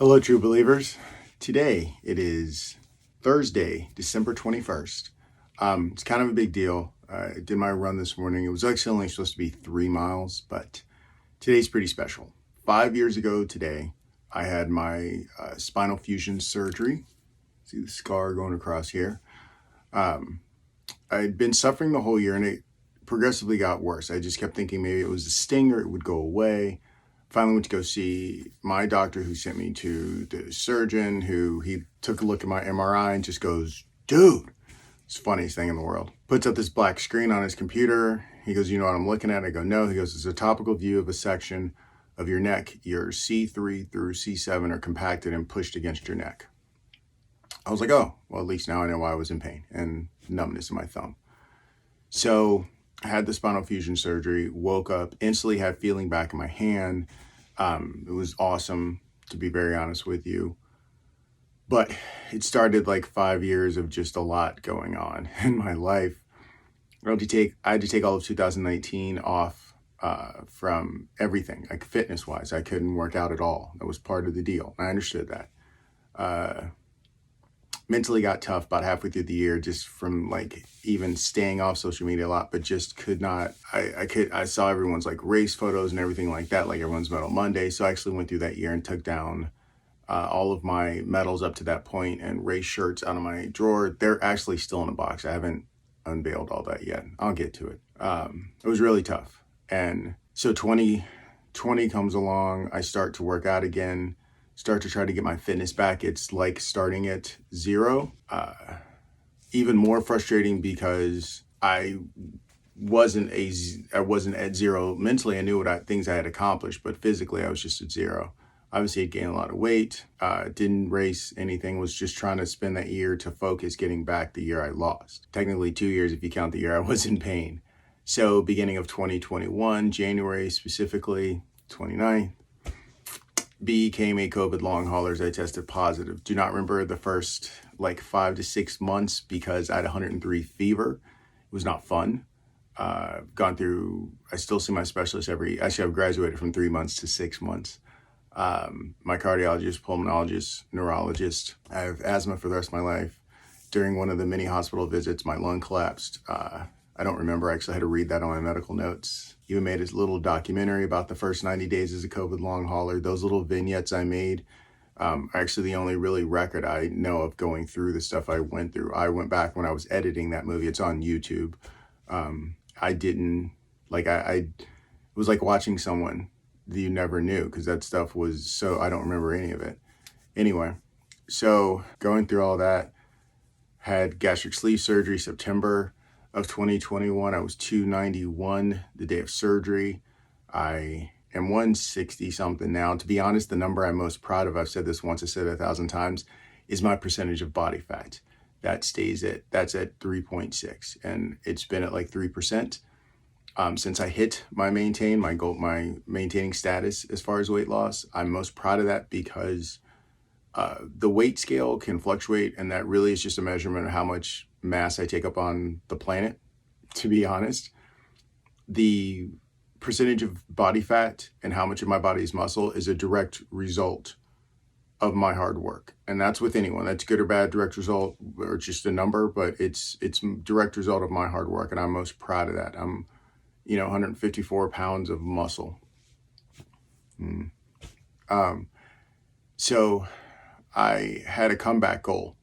Hello, true believers. Today it is Thursday, December 21st. It's kind of a big deal. I did my run this morning. It was actually only supposed to be 3 miles, but today's pretty special. 5 years ago today, I had my spinal fusion surgery. See the scar going across here. I'd been suffering the whole year and it progressively got worse. I just kept thinking maybe it was a sting or it would go away. Finally went to go see my doctor, who sent me to the surgeon, who he took a look at my MRI and just goes, dude, it's the funniest thing in the world. Puts up this black screen on his computer. He goes, you know what I'm looking at? I go, no. He goes, it's a topical view of a section of your neck. Your C3 through C7 are compacted and pushed against your neck. I was like, oh, well, at least now I know why I was in pain and numbness in my thumb. So I had the spinal fusion surgery, woke up, instantly had feeling back in my hand. It was awesome, to be very honest with you. But it started like 5 years of just a lot going on in my life. I had to take all of 2019 off from everything, like fitness-wise. I couldn't work out at all. That was part of the deal. I understood that. Mentally got tough about halfway through the year, just from like even staying off social media a lot, but just could not. I saw everyone's like race photos and everything like that, like everyone's Medal Monday. So I actually went through that year and took down all of my medals up to that point and race shirts out of my drawer. They're actually still in a box. I haven't unveiled all that yet. I'll get to it. It was really tough. And so 2020 comes along. I start to work out again. Start to try to get my fitness back. It's like starting at zero. Even more frustrating because I wasn't at zero mentally. I knew what things I had accomplished, but physically I was just at zero. Obviously, I'd gained a lot of weight. Didn't race anything. Was just trying to spend that year to focus getting back the year I lost. Technically 2 years if you count the year I was in pain. So beginning of 2021, January specifically, 29th. Became a COVID long hauler as I tested positive. Do not remember the first like 5 to 6 months because I had 103 fever. It was not fun. I still see my specialist I've graduated from 3 months to 6 months. My cardiologist, pulmonologist, neurologist. I have asthma for the rest of my life. During one of the many hospital visits, my lung collapsed. I don't remember. I actually had to read that on my medical notes. Even made a little documentary about the first 90 days as a COVID long hauler. Those little vignettes I made are actually the only really record I know of going through the stuff I went through. I went back when I was editing that movie. It's on YouTube. It was like watching someone that you never knew because that stuff was so, I don't remember any of it. Anyway, so going through all that, had gastric sleeve surgery September of 2021. I was 291 the day of surgery. I am 160 something now. To be honest, the number I'm most proud of, I've said this once, I said it 1,000 times, is my percentage of body fat. That's at 3.6, and it's been at like 3% since I hit my maintaining status as far as weight loss. I'm most proud of that because the weight scale can fluctuate, and that really is just a measurement of how much mass I take up on the planet, to be honest. The percentage of body fat and how much of my body is muscle is a direct result of my hard work. And that's with anyone. That's good or bad, direct result, or just a number, but it's direct result of my hard work, and I'm most proud of that. I'm 154 pounds of muscle. So I had a comeback goal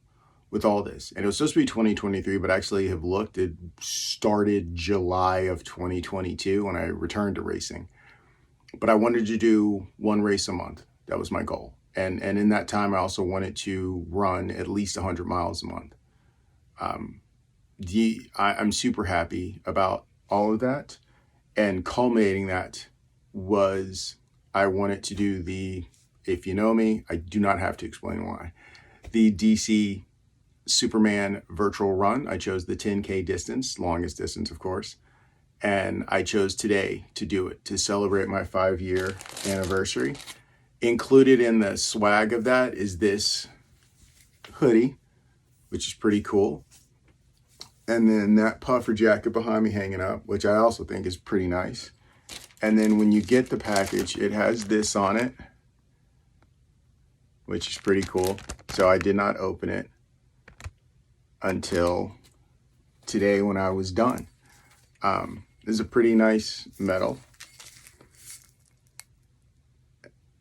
with all this, and it was supposed to be 2023, but actually have looked, it started July of 2022 when I returned to racing. But I wanted to do one race a month. That was my goal. And in that time, I also wanted to run at least 100 miles a month. I'm super happy about all of that. And culminating that was I wanted to do if you know me, I do not have to explain why, the DC Superman virtual run. I chose the 10K distance, longest distance, of course. And I chose today to do it, to celebrate my 5-year anniversary. Included in the swag of that is this hoodie, which is pretty cool. And then that puffer jacket behind me hanging up, which I also think is pretty nice. And then when you get the package, it has this on it, which is pretty cool. So I did not open it until today when I was done. This is a pretty nice metal.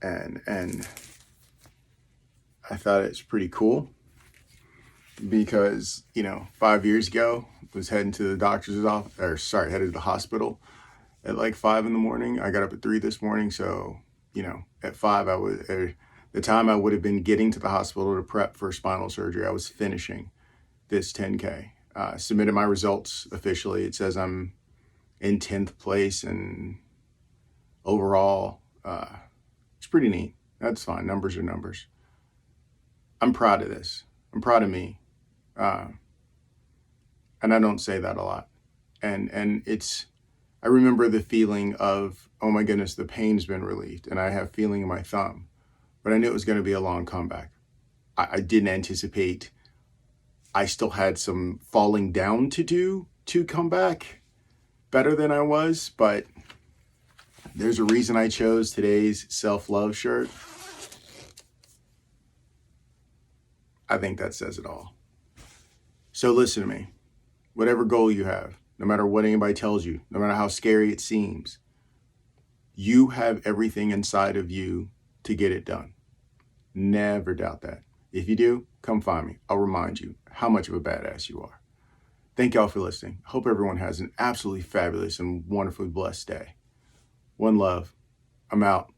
And I thought it's pretty cool because, 5 years ago, was heading to the doctor's office, headed to the hospital at like 5 in the morning. I got up at 3 this morning. So, at 5, the time I would have been getting to the hospital to prep for spinal surgery, I was finishing this 10K. Submitted my results officially. It says I'm in 10th place, and overall, it's pretty neat. That's fine. Numbers are numbers. I'm proud of this. I'm proud of me. And I don't say that a lot. And I remember the feeling of, oh my goodness, the pain's been relieved, and I have feeling in my thumb. But I knew it was going to be a long comeback. I didn't anticipate. I still had some falling down to do to come back better than I was, but there's a reason I chose today's self-love shirt. I think that says it all. So listen to me. Whatever goal you have, no matter what anybody tells you, no matter how scary it seems, you have everything inside of you to get it done. Never doubt that. If you do, come find me. I'll remind you how much of a badass you are. Thank y'all for listening. Hope everyone has an absolutely fabulous and wonderfully blessed day. One love. I'm out.